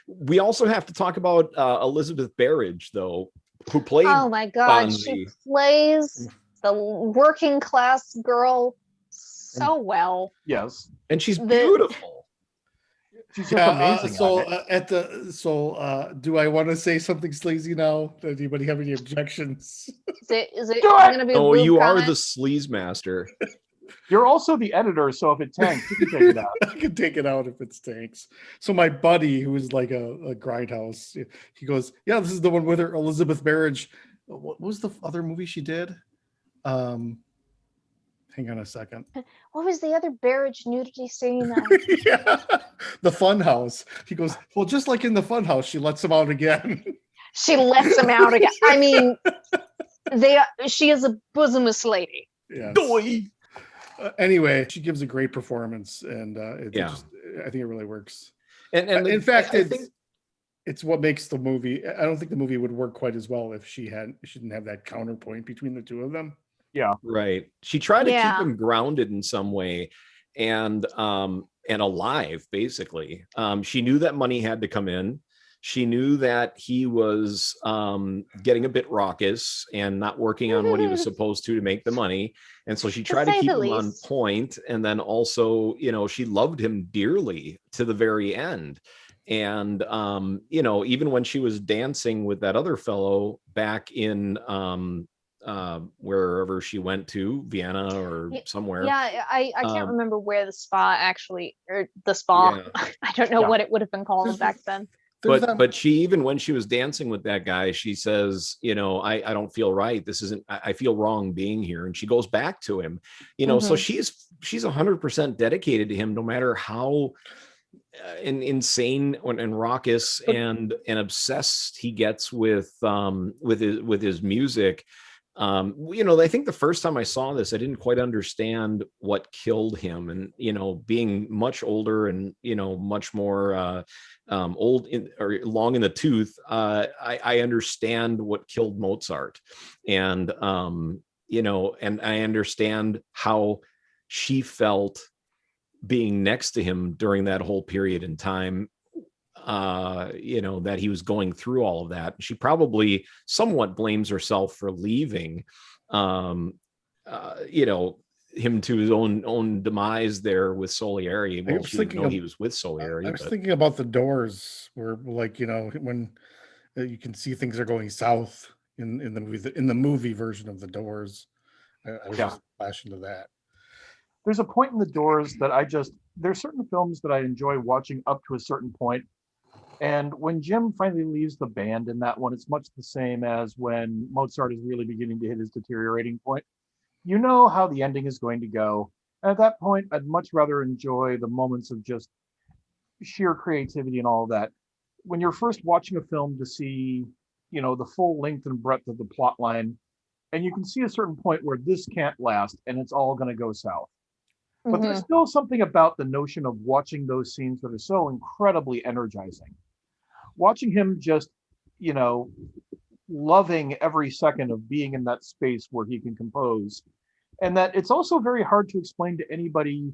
Speaker 3: we also have to talk about Elizabeth Barrage, though, who played
Speaker 5: Oh my god, she
Speaker 3: Bonzi.
Speaker 5: plays the working class girl so well.
Speaker 2: Yes.
Speaker 3: And she's
Speaker 5: The-
Speaker 3: beautiful.
Speaker 2: She's just
Speaker 1: yeah.
Speaker 2: amazing. at it.
Speaker 1: Do I want to say something sleazy now? Does anybody have any objections?
Speaker 5: Is it
Speaker 2: Do it!
Speaker 5: gonna be a
Speaker 3: Oh,
Speaker 5: boob
Speaker 3: you are
Speaker 5: comment?
Speaker 3: the sleaze master.
Speaker 2: You're also the editor, so if it tanks, you can take it out.
Speaker 1: I can take it out if it stinks. So my buddy, who is like a grindhouse, he goes, "Yeah, this is the one with her, Elizabeth Barrage." What was the other movie she did? Hang on a second.
Speaker 5: What was the other Barrage nudity scene?
Speaker 1: Yeah, the Fun House. He goes, "Well, just like in the Fun House, she lets him out again."
Speaker 5: She lets him out again. I mean, she is a bosomist lady.
Speaker 1: Yes.
Speaker 3: Doy.
Speaker 1: Anyway, she gives a great performance, and
Speaker 3: Yeah.
Speaker 1: I think it really works.
Speaker 3: And
Speaker 1: In fact,
Speaker 3: I think
Speaker 1: it's what makes the movie. I don't think the movie would work quite as well if she didn't have that counterpoint between the two of them.
Speaker 3: right. She tried to
Speaker 5: Yeah.
Speaker 3: keep him grounded in some way and alive, basically. She knew that money had to come in. She knew that he was getting a bit raucous and not working on what he was supposed to make the money. And so she tried to
Speaker 5: say
Speaker 3: keep
Speaker 5: the
Speaker 3: him on
Speaker 5: least.
Speaker 3: point. And then also, she loved him dearly to the very end. And, even when she was dancing with that other fellow back in wherever she went to, Vienna or somewhere.
Speaker 5: Yeah, I can't
Speaker 3: Um,
Speaker 5: remember where the spa actually, or the spa.
Speaker 3: Yeah.
Speaker 5: I don't know
Speaker 2: Yeah.
Speaker 5: what it would have been called back then.
Speaker 1: There's
Speaker 3: But she, even when she was dancing with that guy, she says, I don't feel right. This isn't, I feel wrong being here. And she goes back to him, so
Speaker 5: Mhm.
Speaker 3: she's 100% dedicated to him, no matter how insane and raucous and obsessed he gets with his music. I think the first time I saw this, I didn't quite understand what killed him. And, being much older and, much more old or long in the tooth, I understand what killed Mozart. And, and I understand how she felt being next to him during that whole period in time, that he was going through all of that. She probably somewhat blames herself for leaving, him to his own demise there with Salieri.
Speaker 1: I
Speaker 3: Well,
Speaker 1: was
Speaker 3: she didn't
Speaker 1: thinking
Speaker 3: know
Speaker 1: of-
Speaker 3: he was with Salieri.
Speaker 1: I was
Speaker 3: but-
Speaker 1: thinking about the Doors, where when you can see things are going south in the movie version of the Doors. I was
Speaker 2: Yeah.
Speaker 1: just flashing to that.
Speaker 2: There's a point in the Doors that there's certain films that I enjoy watching up to a certain point. And when Jim finally leaves the band in that one, it's much the same as when Mozart is really beginning to hit his deteriorating point. You know how the ending is going to go. And at that point, I'd much rather enjoy the moments of just sheer creativity and all of that. When you're first watching a film to see, the full length and breadth of the plot line, and you can see a certain point where this can't last and it's all going to go south. But there's still something about the notion of watching those scenes that are so incredibly energizing. Watching him just, loving every second of being in that space where he can compose. And that it's also very hard to explain to anybody,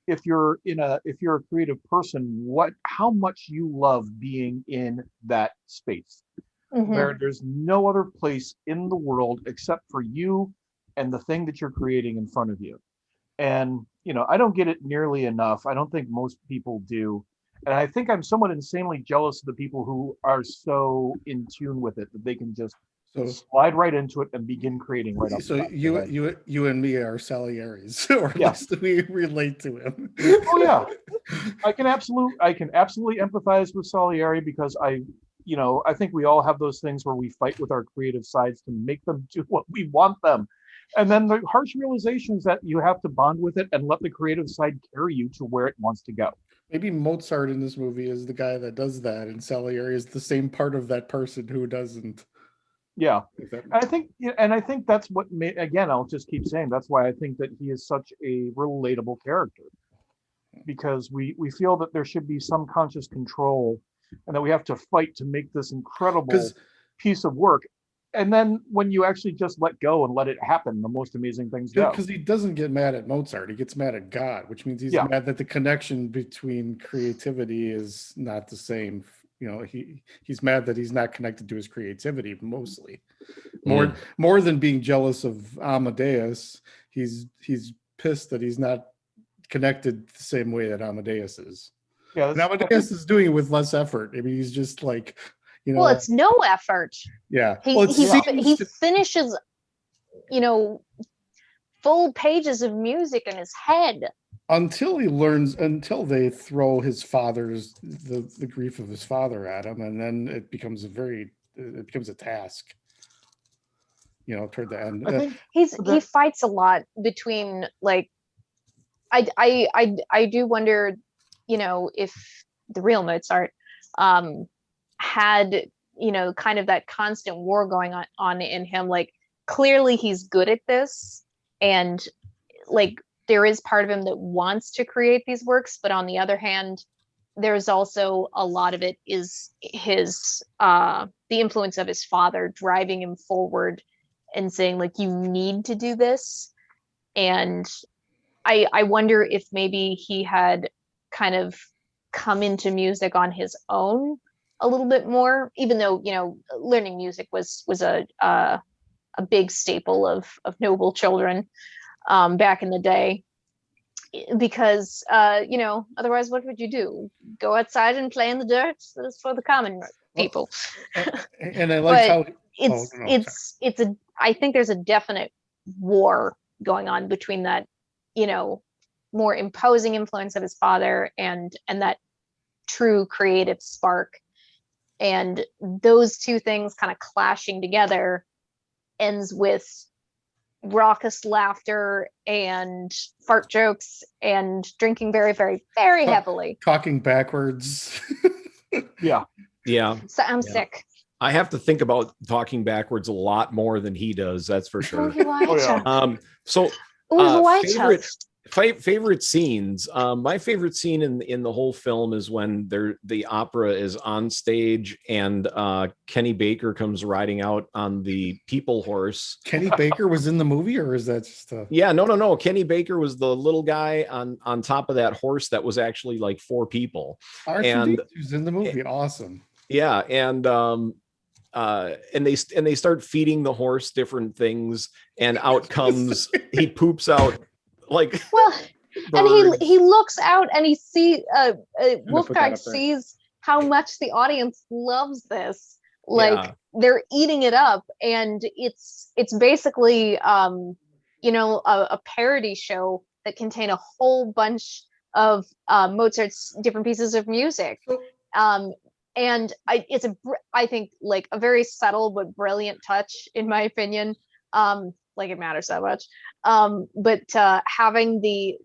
Speaker 2: if you're a creative person, how much you love being in that space.
Speaker 5: Mhm.
Speaker 2: There's no other place in the world except for you and the thing that you're creating in front of you. And, I don't get it nearly enough. I don't think most people do. And I think I'm somewhat insanely jealous of the people who are so in tune with it that they can just
Speaker 1: So
Speaker 2: slide right into it and begin creating right off.
Speaker 1: so
Speaker 2: the top of their head.
Speaker 1: you and me are Salieris, or at
Speaker 2: Yeah.
Speaker 1: least we relate to him.
Speaker 2: Oh yeah, I can absolutely empathize with Salieri, because I think we all have those things where we fight with our creative sides to make them do what we want them. And then the harsh realization is that you have to bond with it and let the creative side carry you to where it wants to go.
Speaker 1: Maybe Mozart in this movie is the guy that does that, and Salieri is the same part of that person who doesn't.
Speaker 2: Yeah.
Speaker 1: If that-
Speaker 2: And I think that's what again, I'll just keep saying that's why I think that he is such a relatable character, because we feel that there should be some conscious control and that we have to fight to make this incredible
Speaker 1: 'Cause-
Speaker 2: piece of work. And then when you actually just let go and let it happen, the most amazing things go.
Speaker 1: Because he doesn't get mad at Mozart, he gets mad at God, which means he's
Speaker 2: Yeah.
Speaker 1: mad that the connection between creativity is not the same. You know, he's mad that he's not connected to his creativity mostly. More than being jealous of Amadeus, he's pissed that he's not connected the same way that Amadeus is.
Speaker 2: Yeah,
Speaker 1: And Amadeus is doing it with less effort. I mean, he's just like, you know,
Speaker 5: Well, it's no effort.
Speaker 1: yeah.
Speaker 5: He
Speaker 1: Well, it
Speaker 5: he,
Speaker 1: seems
Speaker 5: he
Speaker 1: to-
Speaker 5: finishes, you know, full pages of music in his head.
Speaker 1: until they throw his father's the grief of his father at him, and then it becomes a task, you know, toward the end.
Speaker 2: I think
Speaker 5: He
Speaker 2: that-
Speaker 5: fights a lot between, like, I do wonder, you know, if the real Mozart had, you know, kind of that constant war going on in him. Like, clearly he's good at this, and like there is part of him that wants to create these works, but on the other hand, there's also a lot of it is his the influence of his father driving him forward and saying, like, you need to do this. And I wonder if maybe he had kind of come into music on his own a little bit more, even though, you know, learning music was a big staple of noble children back in the day, because you know, otherwise what would you do? Go outside and play in the dirt? That is for the common people.
Speaker 1: And I like how
Speaker 5: It's a I think there's a definite war going on between that, you know, more imposing influence of his father and that true creative spark, and those two things kind of clashing together ends with raucous laughter and fart jokes and drinking very, very, very heavily.
Speaker 1: talking backwards.
Speaker 2: yeah.
Speaker 5: So I'm sick.
Speaker 3: I have to think about talking backwards a lot more than he does. That's for sure. So favorite scenes. My favorite scene in the whole film is when the opera is on stage and Kenny Baker comes riding out on the people horse.
Speaker 1: Kenny Baker was in the movie, or is that just a...
Speaker 3: Yeah, no. Kenny Baker was the little guy on top of that horse that was actually like 4 people.
Speaker 1: R2D2 who's in the movie? Awesome.
Speaker 3: Yeah, and they start feeding the horse different things, and out comes he poops out like
Speaker 5: and he looks out and he sees Wolfgang sees how much the audience loves this, like they're eating it up, and it's basically you know, a parody show that contain a whole bunch of Mozart's different pieces of music. And it's I think like a very subtle but brilliant touch, in my opinion. Like, it matters so much. But having the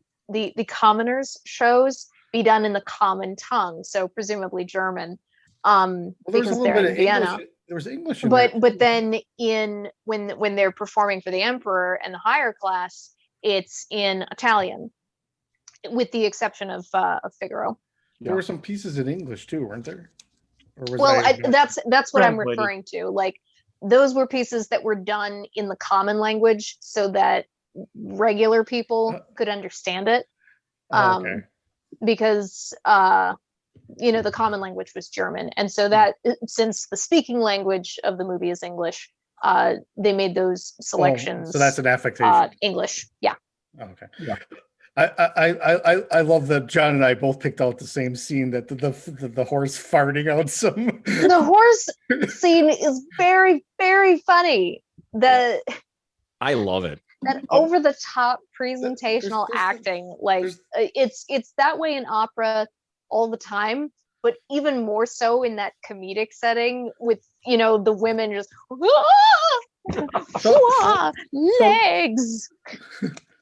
Speaker 5: commoners shows be done in the common tongue, so presumably German, because they're in Vienna.
Speaker 1: There was English,
Speaker 5: but then when they're performing for the emperor and the higher class, it's in Italian, with the exception of Figaro.
Speaker 1: There were some pieces in English too, weren't there?
Speaker 5: That's what I'm referring to. Like, those were pieces that were done in the common language so that regular people could understand it. Because you know, the common language was German, and so that, since the speaking language of the movie is English, they made those selections.
Speaker 1: So that's an affectation.
Speaker 5: English, yeah.
Speaker 1: Okay. Yeah. I love that John and I both picked out the same scene, that the horse farting out some.
Speaker 5: The horse scene is very, very funny.
Speaker 3: I love it.
Speaker 5: That over the top presentational acting, like it's that way in opera all the time, but even more so in that comedic setting with, you know, the women just legs.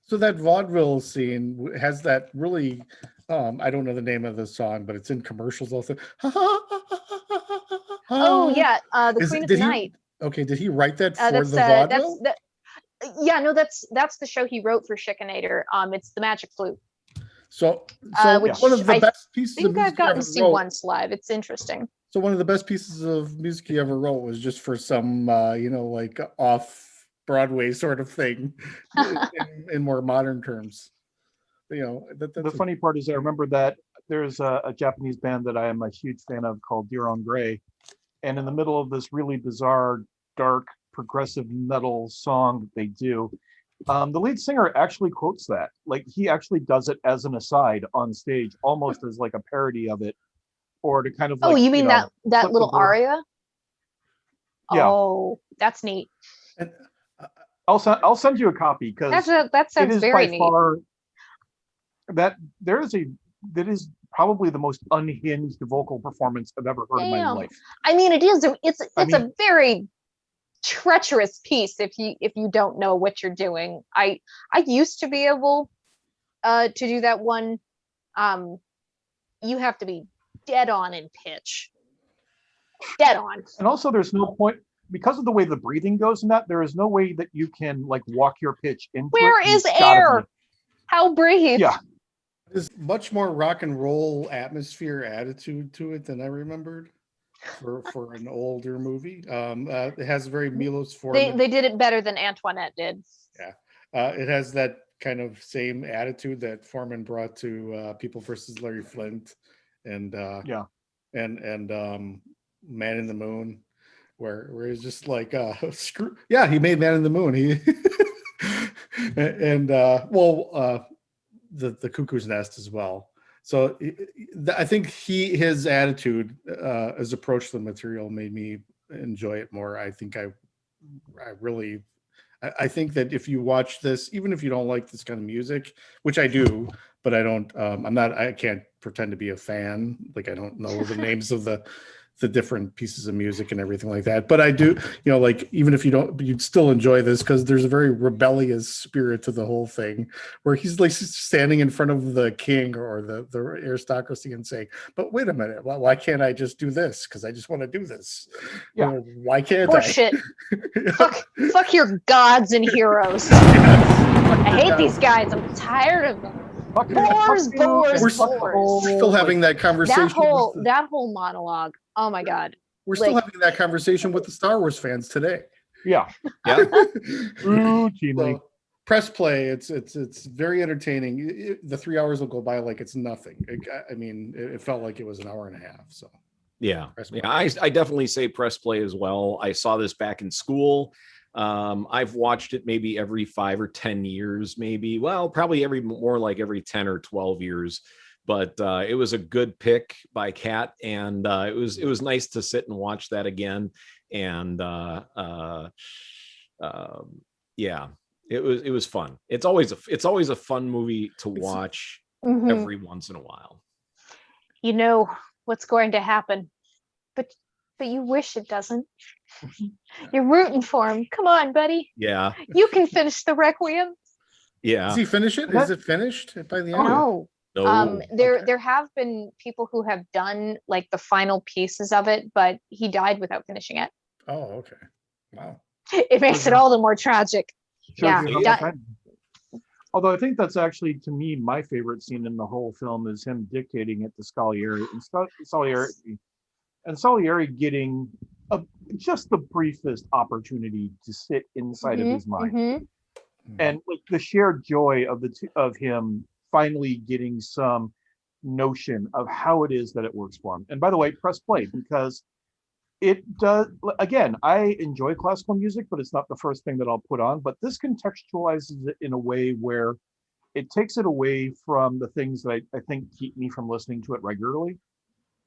Speaker 1: So that vaudeville scene has that really, I don't know the name of the song, but it's in commercials also.
Speaker 5: Oh yeah, the Queen of the Night.
Speaker 1: Okay, did he write that for
Speaker 5: That's
Speaker 1: the
Speaker 5: that's
Speaker 1: vaudeville?
Speaker 5: that. Yeah, no, that's the show he wrote for Chickinator. It's the Magic Flute,
Speaker 1: So
Speaker 5: which
Speaker 1: one of the
Speaker 5: I
Speaker 1: best pieces of
Speaker 5: think I've
Speaker 1: music he
Speaker 5: gotten
Speaker 1: ever
Speaker 5: to see
Speaker 1: wrote.
Speaker 5: once live. It's interesting.
Speaker 1: So one of the best pieces of music he ever wrote was just for some, like off Broadway sort of thing, in more modern terms.
Speaker 2: The
Speaker 1: That's
Speaker 2: funny part is I remember that there's a Japanese band that I am a huge fan of called Deer on Grey. And in the middle of this really bizarre, dark, progressive metal song that they do, the lead singer actually quotes that. Like he actually does it as an aside on stage, almost as like a parody of it, or to kind of
Speaker 5: Oh,
Speaker 2: like,
Speaker 5: you mean that
Speaker 2: flip the
Speaker 5: little
Speaker 2: bird.
Speaker 5: aria?
Speaker 2: Yeah.
Speaker 5: Oh, that's neat.
Speaker 1: and,
Speaker 2: I'll send you a copy because
Speaker 5: That
Speaker 2: it
Speaker 5: sounds
Speaker 2: is
Speaker 5: very
Speaker 2: by
Speaker 5: neat.
Speaker 2: far that is probably the most unhinged vocal performance I've ever heard in my
Speaker 5: Damn.
Speaker 2: life.
Speaker 5: I mean, it is. It's
Speaker 2: I
Speaker 5: a
Speaker 2: mean-
Speaker 5: very treacherous piece if you don't know what you're doing. I used to be able to do that one. You have to be dead on in pitch. Dead on.
Speaker 2: And also there's no point because of the way the breathing goes in that, there is no way that you can like walk your pitch into
Speaker 5: Where
Speaker 2: it.
Speaker 5: is
Speaker 2: You've gotta
Speaker 5: air?
Speaker 2: be-
Speaker 5: How breathe?
Speaker 2: Yeah.
Speaker 1: there's much more rock and roll atmosphere attitude to it than I remembered for an older movie. It has very Milos Forman.
Speaker 5: They did it better than Antoinette did.
Speaker 1: It has that kind of same attitude that Foreman brought to People versus Larry Flint and
Speaker 2: Yeah.
Speaker 1: and Man in the Moon, where he's just like screw yeah, he made Man in the Moon. He and the Cuckoo's Nest as well. So I think his attitude, his approach to the material made me enjoy it more. I think I really I think that if you watch this, even if you don't like this kind of music, which I do, but I don't, I can't pretend to be a fan. Like I don't know the names of the different pieces of music and everything like that. But I do, like even if you don't, you'd still enjoy this because there's a very rebellious spirit to the whole thing, where he's like standing in front of the king or the aristocracy and saying, "But wait a minute, why can't I just do this? Because I just want to do this.
Speaker 2: Yeah.
Speaker 1: Or, why can't
Speaker 5: Bullshit.
Speaker 1: I?"
Speaker 5: Fuck your gods and heroes.
Speaker 1: Yes.
Speaker 5: I hate these guys. I'm tired of them.
Speaker 2: Fuck you,
Speaker 5: Boars,
Speaker 2: fuck you,
Speaker 5: boars,
Speaker 2: and fuck the
Speaker 5: boars.
Speaker 2: whole,
Speaker 1: We're still having that conversation.
Speaker 5: That whole monologue. Oh my god.
Speaker 1: We're still
Speaker 5: like-
Speaker 1: having that conversation with the Star Wars fans today.
Speaker 2: Yeah.
Speaker 3: Yeah.
Speaker 2: Routinely.
Speaker 1: So, press play. It's very entertaining. The 3 hours will go by like it's nothing. It felt like it was an hour and a half. So
Speaker 3: Yeah.
Speaker 1: Press play.
Speaker 3: Yeah. I definitely say press play as well. I saw this back in school. I've watched it maybe every 5 or 10 years, maybe. Well, probably more like every 10 or 12 years. But it was a good pick by Kat, and it was nice to sit and watch that again. And yeah, it was fun. It's always a fun movie to watch
Speaker 5: Mhm.
Speaker 3: every once in a while.
Speaker 5: You know what's going to happen, but you wish it doesn't. You're rooting for him. Come on, buddy.
Speaker 3: Yeah,
Speaker 5: You can finish the Requiem.
Speaker 3: yeah.
Speaker 1: does he finish it? Is it finished by the end?
Speaker 5: No.
Speaker 3: No,
Speaker 5: There have been people who have done like the final pieces of it, but he died without finishing it.
Speaker 1: Oh, okay. Wow.
Speaker 5: It makes it all the more tragic.
Speaker 2: Shows
Speaker 5: Yeah.
Speaker 2: you how
Speaker 5: Yeah.
Speaker 2: kind- Although I think that's actually, to me, my favorite scene in the whole film is him dictating it to Scagliari and Salieri getting just the briefest opportunity to sit inside of his mind.
Speaker 5: Mhm.
Speaker 2: And like the sheer joy of of him finally getting some notion of how it is that it works for him. And by the way, press play, because it does, again, I enjoy classical music, but it's not the first thing that I'll put on. But this contextualizes it in a way where it takes it away from the things that I think keep me from listening to it regularly.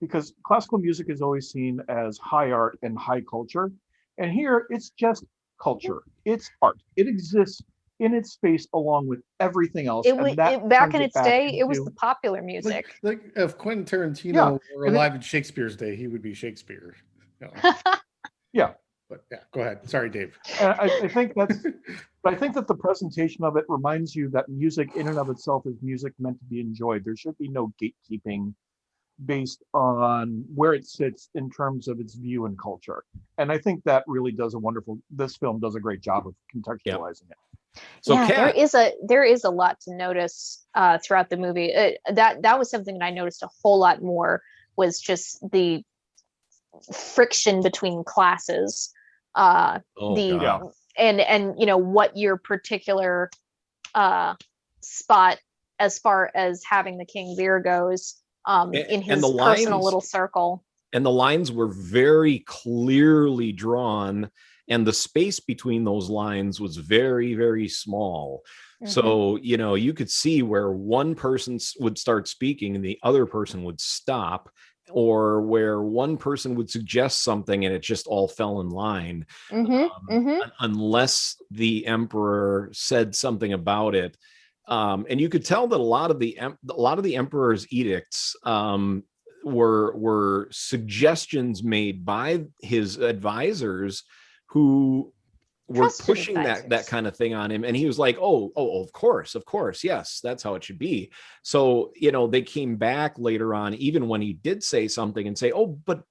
Speaker 2: Because classical music is always seen as high art and high culture. And here it's just culture. It's art. It exists in its space along with everything else.
Speaker 5: Back in its day, it was the popular music.
Speaker 1: Like if Quentin Tarantino
Speaker 2: Yeah,
Speaker 1: were
Speaker 2: and
Speaker 1: alive in Shakespeare's day, he would be Shakespeare.
Speaker 2: Yeah.
Speaker 1: But yeah, go ahead. Sorry, Dave.
Speaker 2: And I think that's, but I think that the presentation of it reminds you that music in and of itself is music meant to be enjoyed. There should be no gatekeeping based on where it sits in terms of its view and culture. And I think that really this film does a great job of contextualizing it.
Speaker 3: So
Speaker 5: yeah,
Speaker 3: Kat,
Speaker 5: there is a lot to notice throughout the movie. That was something that I noticed a whole lot more, was just the friction between classes.
Speaker 3: oh
Speaker 5: The
Speaker 3: God.
Speaker 5: and what your particular spot as far as having the King Lear goes in his
Speaker 3: And the
Speaker 5: personal
Speaker 3: lines,
Speaker 5: little circle.
Speaker 3: and the lines were very clearly drawn, and the space between those lines was very, very small. So, you could see where one person would start speaking and the other person would stop, or where one person would suggest something and it just all fell in line, unless the emperor said something about it. And you could tell that a lot of the emperor's edicts were suggestions made by his advisors, who were
Speaker 5: Trusted
Speaker 3: pushing that
Speaker 5: advisors.
Speaker 3: kind of thing on him, and he was like, oh, of course, yes, that's how it should be. So they came back later on, even when he did say something, and say, oh, but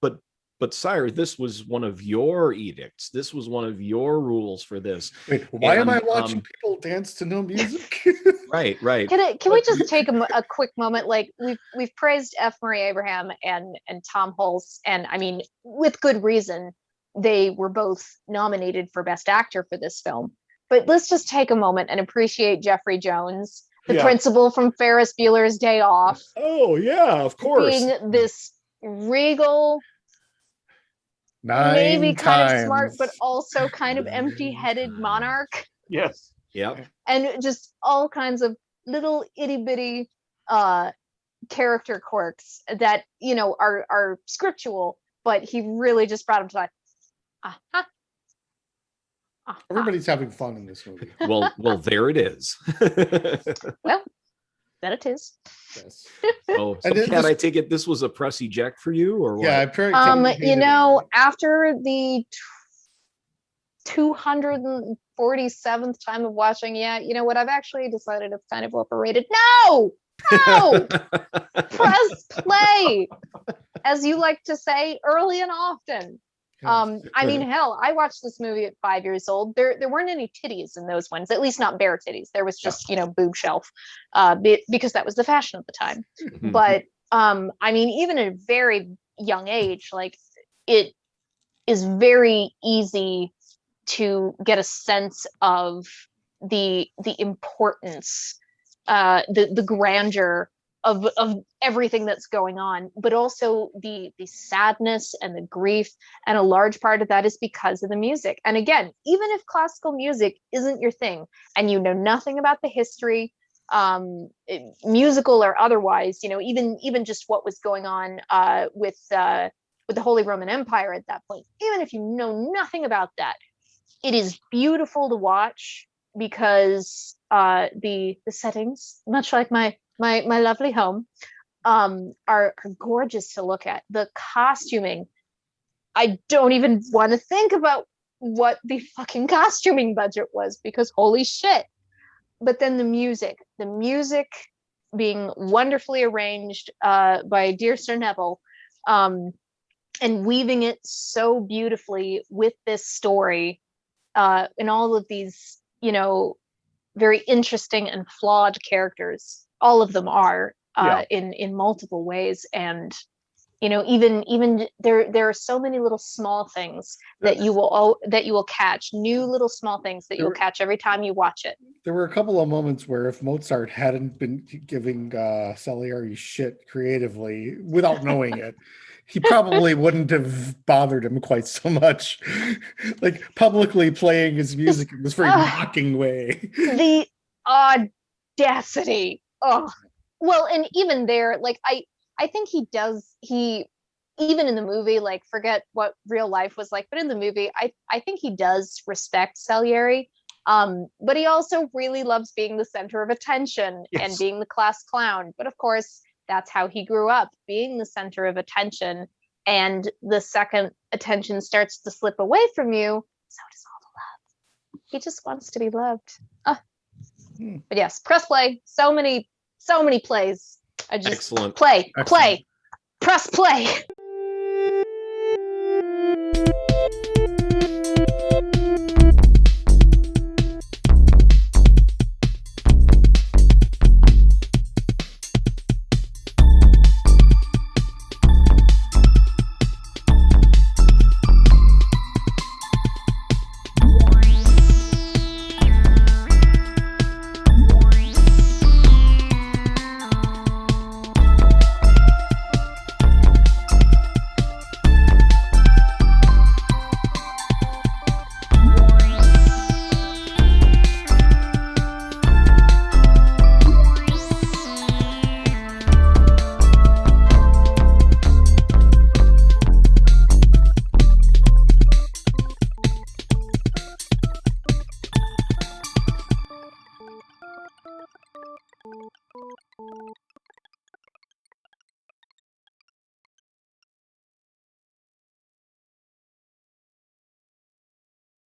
Speaker 3: sire, this was one of your edicts, this was one of your rules for this.
Speaker 1: Wait, why am
Speaker 3: And,
Speaker 1: I watching people dance to no music?
Speaker 3: right
Speaker 5: Can we just take a quick moment? Like, we've praised F. Murray Abraham and Tom Holtz, and I mean, with good reason. They were both nominated for Best Actor for this film. But let's just take a moment and appreciate Jeffrey Jones, the principal from Ferris Bueller's Day Off.
Speaker 3: Oh yeah, of course.
Speaker 5: Being this regal,
Speaker 1: 9
Speaker 5: maybe kind
Speaker 1: times.
Speaker 5: of smart, but also kind of empty-headed monarch.
Speaker 2: Yes.
Speaker 3: Yep.
Speaker 5: And just all kinds of little itty-bitty character quirks that, are scriptural, but he really just brought them to life.
Speaker 1: Everybody's having fun in this movie.
Speaker 3: Well, there it is.
Speaker 5: Well, that it is.
Speaker 1: Yes.
Speaker 3: So
Speaker 1: And then
Speaker 3: Kat,
Speaker 1: this-
Speaker 3: I take it this was a press eject for you, or what?
Speaker 1: Yeah, I
Speaker 5: After the 247th time of watching, you know what? I've actually decided it's kind of overrated. No, press play, as you like to say, early and often. I mean, hell, I watched this movie at 5 years old. There weren't any titties in those ones, at least not bare titties. There was just, boob shelf, because that was the fashion at the time. But I mean, even at a very young age, like, it is very easy to get a sense of the importance, the grandeur of everything that's going on, but also the sadness and the grief. And a large part of that is because of the music. And again, even if classical music isn't your thing and you know nothing about the history, musical or otherwise, even just what was going on with the Holy Roman Empire at that point, even if you know nothing about that, it is beautiful to watch, because the settings, much like my lovely home, are gorgeous to look at. The costuming, I don't even want to think about what the fucking costuming budget was, because holy shit. But then the music being wonderfully arranged by dear Sir Neville, and weaving it so beautifully with this story, and all of these, very interesting and flawed characters. All of them are in multiple ways. And even there are so many little small things that you will catch, new little small things that you'll catch every time you watch it.
Speaker 1: There were a couple of moments where if Mozart hadn't been giving Salieri shit creatively without knowing it, he probably wouldn't have bothered him quite so much. Like, publicly playing his music in this very mocking way.
Speaker 5: The audacity. Oh, well, and even there, like, I think he even in the movie, like, forget what real life was like, but in the movie, I think he does respect Salieri. But he also really loves being the center of attention and being the class clown. But of course, that's how he grew up, being the center of attention. And the second attention starts to slip away from you, so does all the love. He just wants to be loved. But yes, press play. So many plays. I just
Speaker 3: Excellent.
Speaker 5: play. Press play.